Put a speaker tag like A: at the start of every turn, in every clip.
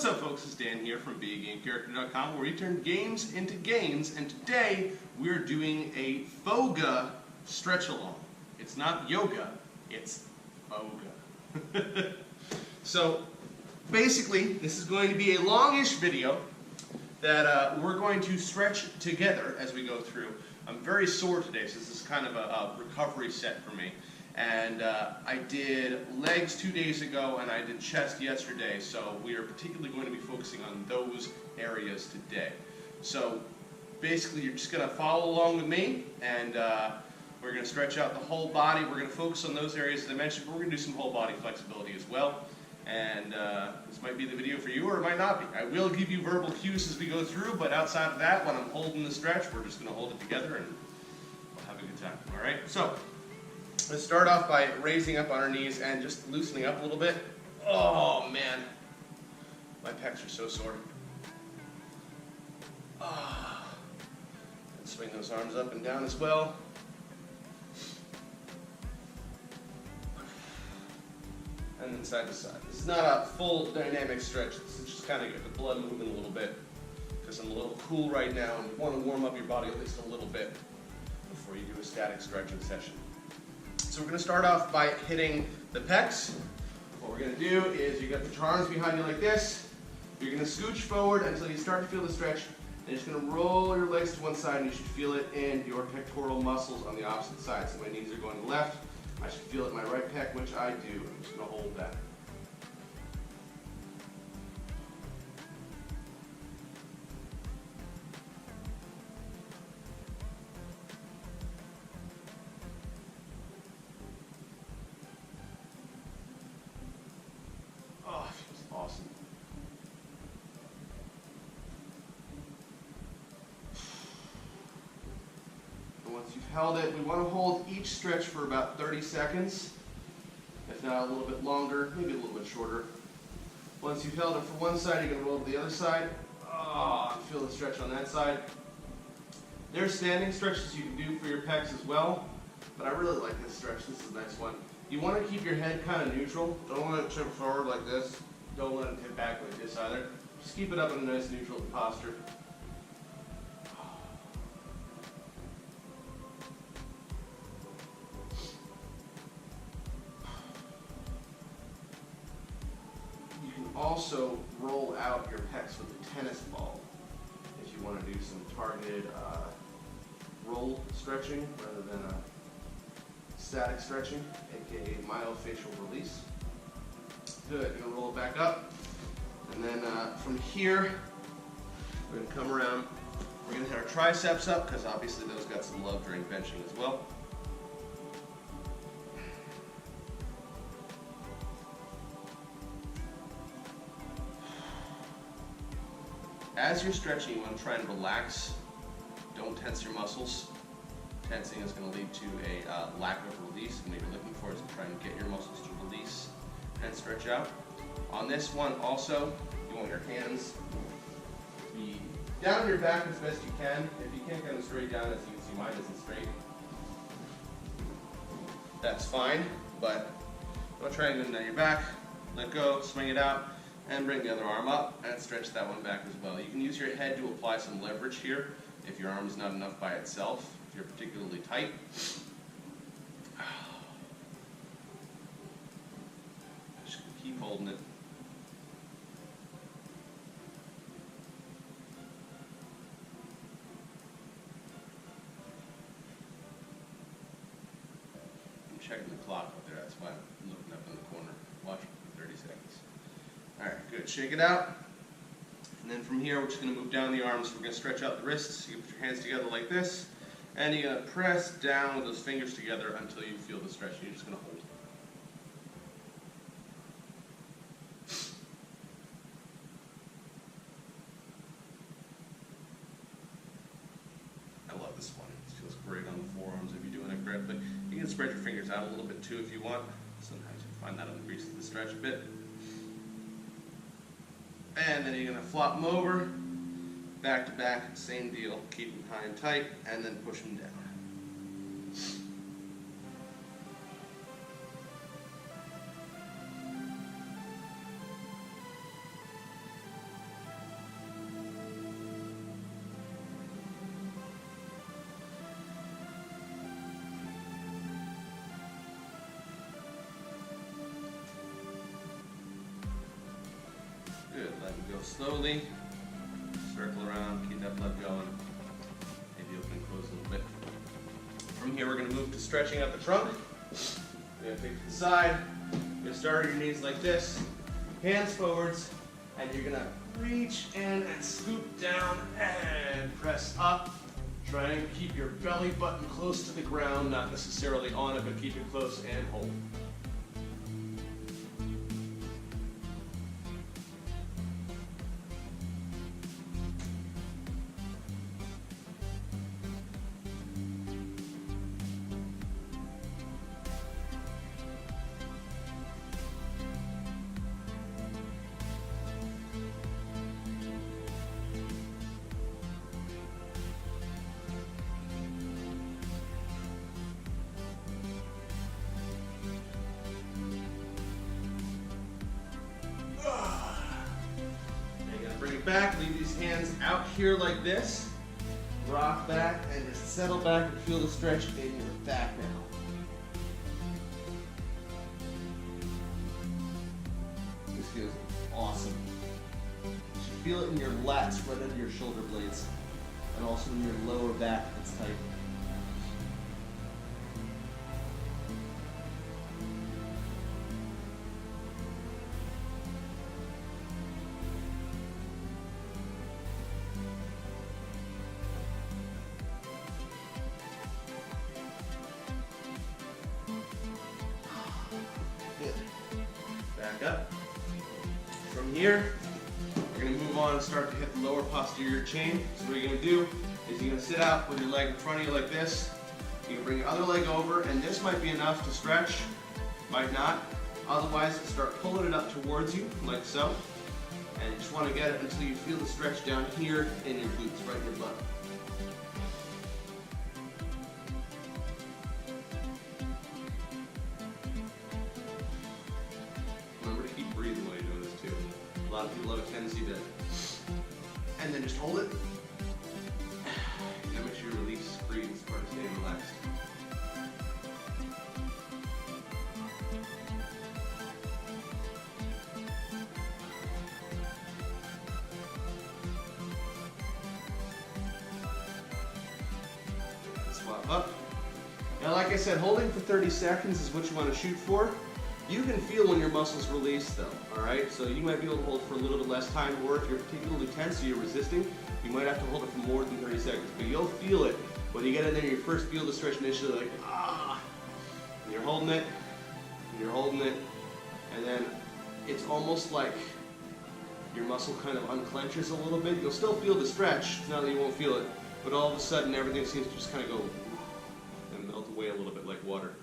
A: What's up, folks? It's Dan here from BeAGameCharacter.com, where we turn games into gains, and today we're doing a Faux stretch along. It's not yoga, it's Faux. So basically, this is going to be a longish video that we're going to stretch together as we go through. I'm very sore today, so this is kind of a recovery set for me. And I did legs 2 days ago, and I did chest yesterday, so we are particularly going to be focusing on those areas today. So basically, you're just going to follow along with me, and we're going to stretch out the whole body. We're going to focus on those areas that I mentioned, but we're going to do some whole body flexibility as well. And this might be the video for you, or it might not be. I will give you verbal cues as we go through, but outside of that, when I'm holding the stretch, we're just going to hold it together, and we'll have a good time. All right? So let's start off by raising up on our knees and just loosening up a little bit. Oh, man. My pecs are so sore. And swing those arms up and down as well. And then side to side. This is not a full dynamic stretch. This is just kind of get the blood moving a little bit, because I'm a little cool right now, and you want to warm up your body at least a little bit before you do a static stretching session. So we're going to start off by hitting the pecs. What we're going to do is you're going to put your arms behind you like this. You're going to scooch forward until you start to feel the stretch. And you're just going to roll your legs to one side, and you should feel it in your pectoral muscles on the opposite side. So my knees are going to the left. I should feel it in my right pec, which I do. I'm just going to hold that. Oh, it feels awesome. Once you've held it, we want to hold each stretch for about 30 seconds, if not a little bit longer, maybe a little bit shorter. Once you've held it for one side, you're going to roll to the other side. Feel the stretch on that side. There's standing stretches you can do for your pecs as well, but I really like this stretch. This is a nice one. You want to keep your head kind of neutral. Don't let it tip forward like this. Don't let it tip back like this either. Just keep it up in a nice neutral posture. Also roll out your pecs with a tennis ball if you want to do some targeted roll stretching rather than a static stretching, aka myofascial release. Good, you're going to roll it back up, and then from here we're going to come around. We're going to hit our triceps up, because obviously those got some love during benching as well. As you're stretching, you want to try and relax. Don't tense your muscles. Tensing is going to lead to a lack of release, and what you're looking for is to try and get your muscles to release and stretch out. On this one also, you want your hands to be down on your back as best you can. If you can't get them straight down, as you can see, mine isn't straight. That's fine, but you want to try and get down your back, let go, swing it out, and bring the other arm up and stretch that one back as well. You can use your head to apply some leverage here if your arm is not enough by itself, if you're particularly tight. Just keep holding it. I'm checking the clock up there, that's why I'm looking up in the corner. Watch for 30 seconds. Alright, good. Shake it out. And then from here, we're just going to move down the arms. We're going to stretch out the wrists. You put your hands together like this. And you're going to press down with those fingers together until you feel the stretch. And you're just going to hold it. I love this one. It feels great on the forearms if you're doing a grip. But you can spread your fingers out a little bit too if you want. Sometimes you find that increases the stretch a bit. And then you're going to flop them over, back to back, same deal. Keep them high and tight, and then push them down. Let it go slowly. Circle around, keep that blood going. Maybe open and close a little bit. From here, we're going to move to stretching out the trunk. We're going to take it to the side. You're going to start at your knees like this, hands forwards, and you're going to reach in and scoop down and press up. Try and keep your belly button close to the ground, not necessarily on it, but keep it close and hold. Bring it back, leave these hands out here like this. Rock back and just settle back and feel the stretch in your back now. This feels awesome. You should feel it in your lats, right under your shoulder blades, and also in your lower back if it's tight. Back up. From here, we're going to move on and start to hit the lower posterior chain. So what you're going to do is you're going to sit out with your leg in front of you like this. You can bring your other leg over, and this might be enough to stretch, might not. Otherwise, start pulling it up towards you like so. And you just want to get it until you feel the stretch down here in your glutes, right in your butt. A lot of people have a tendency to, and then just hold it. And make sure you release, breathe, as part of staying relaxed. Swap up. Now, like I said, holding for 30 seconds is what you want to shoot for. You can feel when your muscles release though, alright? So you might be able to hold for a little bit less time, or if you're particularly tense or you're resisting, you might have to hold it for more than 30 seconds. But you'll feel it when you get in there, you first feel the stretch initially, like, ah! And you're holding it, and you're holding it, and then it's almost like your muscle kind of unclenches a little bit. You'll still feel the stretch, it's not that you won't feel it, but all of a sudden everything seems to just kind of go and melt away a little bit like water.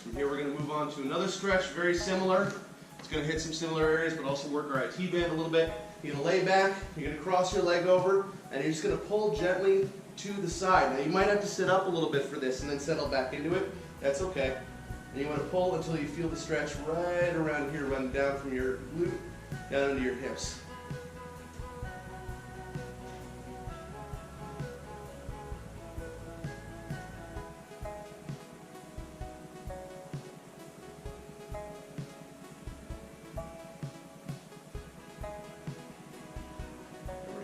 A: From here we're going to move on to another stretch, very similar. It's going to hit some similar areas, but also work our IT band a little bit. You're going to lay back, you're going to cross your leg over, and you're just going to pull gently to the side. Now you might have to sit up a little bit for this and then settle back into it. That's okay. And you want to pull until you feel the stretch right around here, run down from your glute, down into your hips.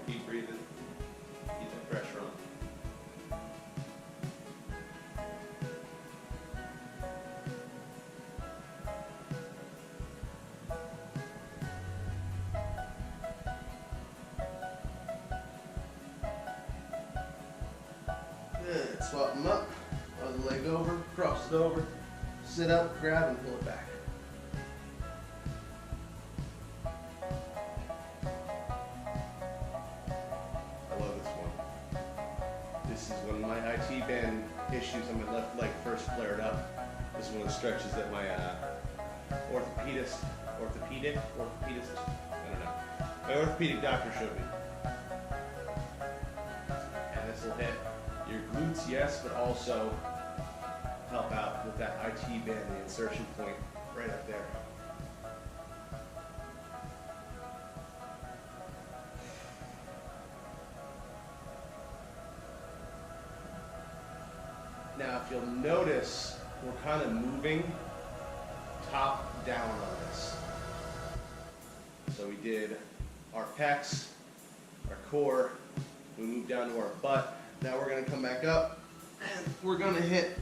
A: Keep breathing. Keep that pressure on. Good. Swap them up. Other leg over. Cross it over. Sit up, grab, and pull it back. This is when my IT band issues on my left leg first flared up. This is one of the stretches that my orthopedist, I don't know, my orthopedic doctor showed me. And this will hit your glutes, yes, but also help out with that IT band, the insertion point right up there. Now, if you'll notice, we're kind of moving top down on this. So we did our pecs, our core, we moved down to our butt. Now we're going to come back up and we're going to hit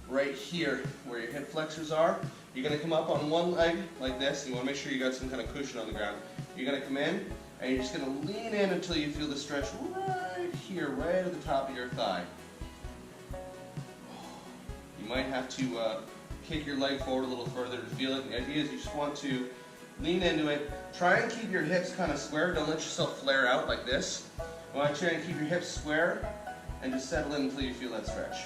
A: right here where your hip flexors are. You're going to come up on one leg like this. You want to make sure you got some kind of cushion on the ground. You're going to come in and you're just going to lean in until you feel the stretch right here, right at the top of your thigh. You might have to kick your leg forward a little further to feel it. The idea is you just want to lean into it. Try and keep your hips kind of square. Don't let yourself flare out like this. I want you to keep your hips square and just settle in until you feel that stretch.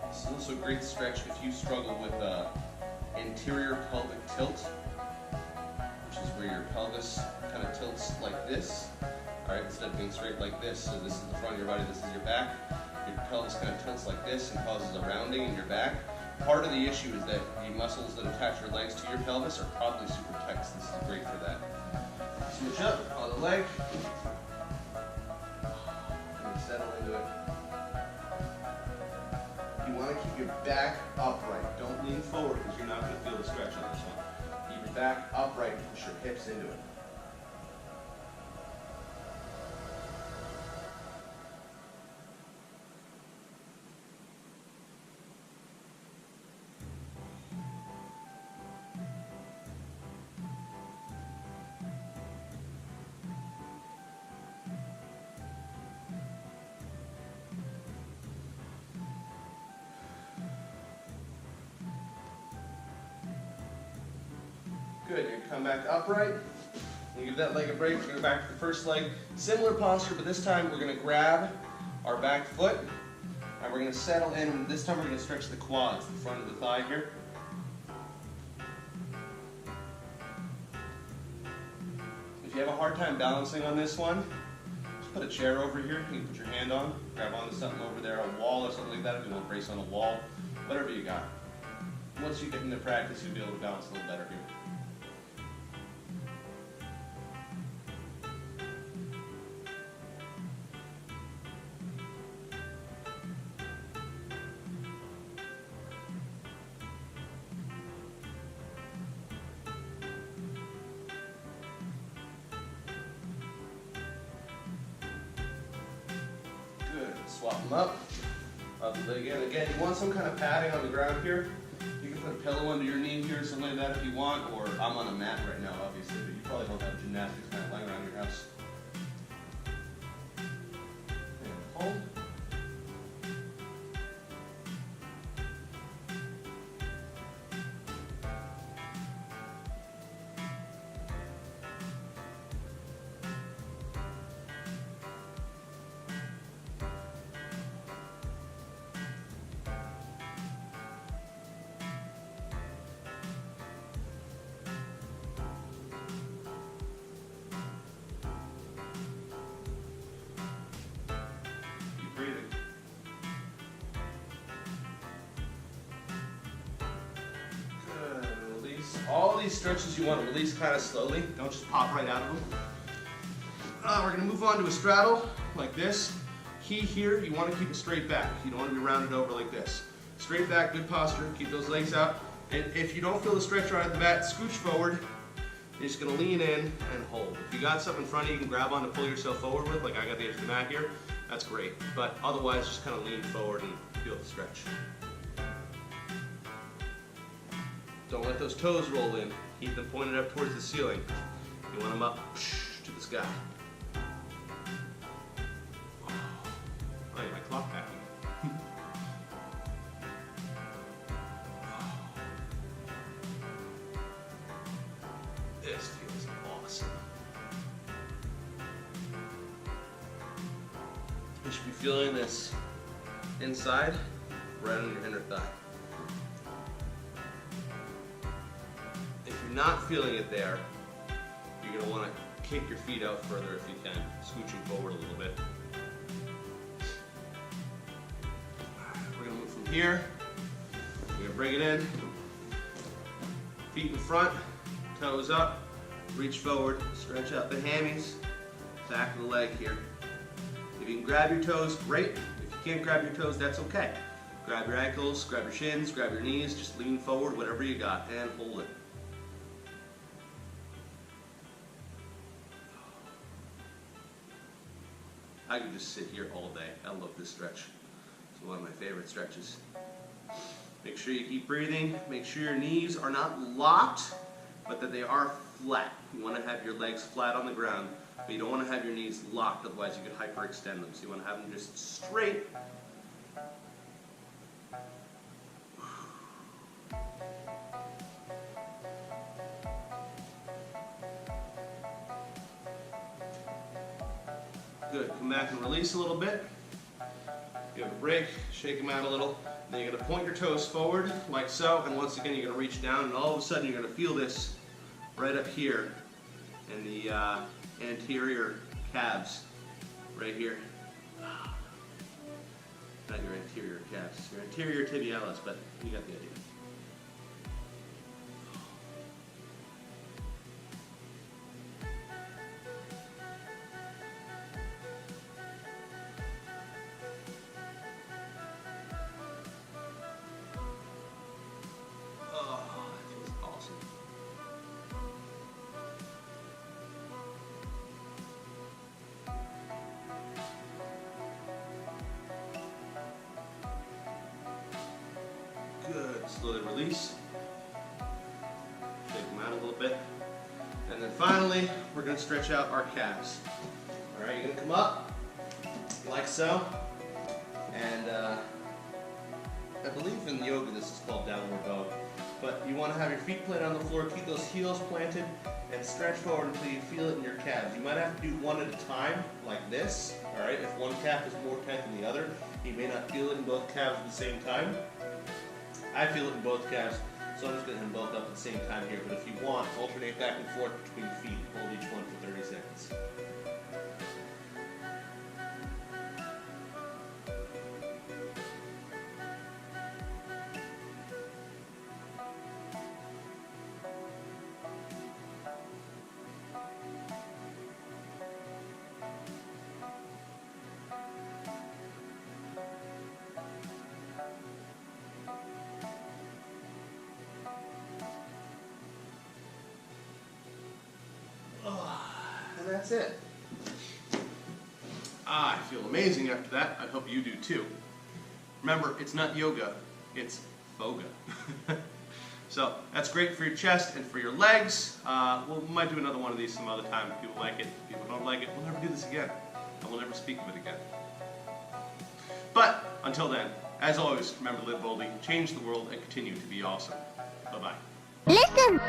A: This is also a great stretch if you struggle with interior pelvic tilt, which is where your pelvis kind of tilts like this. All right, instead of being straight like this, so this is the front of your body, this is your back. Your pelvis kind of tilts like this and causes a rounding in your back. Part of the issue is that the muscles that attach your legs to your pelvis are probably super tight, so this is great for that. Switch up on the leg, and settle into it. You want to keep your back upright. Don't lean forward because you're not going to feel the stretch on this one. Keep your back upright and push your hips into it. Good, you come back upright, you give that leg a break, we're going to go back to the first leg. Similar posture, but this time we're going to grab our back foot, and we're going to settle in, and this time we're going to stretch the quads, the front of the thigh here. If you have a hard time balancing on this one, just put a chair over here, you can put your hand on, grab onto something over there, a wall or something like that, if you want to brace on a wall, whatever you got. Once you get into practice, you'll be able to balance a little better here. Swap them up. Again, you want some kind of padding on the ground here. You can put a pillow under your knee here, something like that if you want, or I'm on a mat right now, obviously, but you probably don't have gymnastics mat lying around your house. And hold. All these stretches you want to release kind of slowly. Don't just pop right out of them. We're going to move on to a straddle like this. Key here, you want to keep it straight back. You don't want to be rounded over like this. Straight back, good posture. Keep those legs out. And if you don't feel the stretch right at the bat, scooch forward. You're just going to lean in and hold. If you got something in front of you, you can grab on to pull yourself forward with, like I got the edge of the mat here. That's great. But otherwise, just kind of lean forward and feel the stretch. Don't let those toes roll in. Keep them pointed up towards the ceiling. You want them up to the sky. Oh, yeah, my clock happened. This feels awesome. You should be feeling this inside, right on your inner thigh. If you're not feeling it there, you're going to want to kick your feet out further if you can, scooching forward a little bit. here. You're gonna bring it in. Feet in front, toes up, reach forward, stretch out the hammies, back of the leg here. If you can grab your toes, great. If you can't grab your toes, that's okay. Grab your ankles, grab your shins, grab your knees, just lean forward, whatever you got, and hold it. I could just sit here all day. I love this stretch. It's one of my favorite stretches. Make sure you keep breathing. Make sure your knees are not locked, but that they are flat. You want to have your legs flat on the ground, but you don't want to have your knees locked, otherwise you could hyperextend them. So you want to have them just straight. Good. Come back and release a little bit. Give it a break, shake them out a little. Then you're going to point your toes forward, like so, and once again you're going to reach down, and all of a sudden you're going to feel this right up here in the anterior calves, right here. Not your anterior calves, your anterior tibialis, but you got the idea. Good. Slowly release. Shake them out a little bit. And then finally, we're going to stretch out our calves. All right, you're going to come up like so. And I believe in yoga this is called downward dog. But you want to have your feet planted on the floor, keep those heels planted, and stretch forward until you feel it in your calves. You might have to do one at a time, like this. All right, if one calf is more tight than the other, you may not feel it in both calves at the same time. I feel it in both calves, so I'm just going to hit them both up at the same time here. But if you want, alternate back and forth between feet. Hold each one for 30 seconds. And that's it. I feel amazing after that. I hope you do too. Remember, it's not yoga, it's Faux. So that's great for your chest and for your legs. We might do another one of these some other time if people like it. If people don't like it, we'll never do this again. And we'll never speak of it again. But until then, as always, remember to live boldly, change the world, and continue to be awesome. Bye-bye.
B: Listen!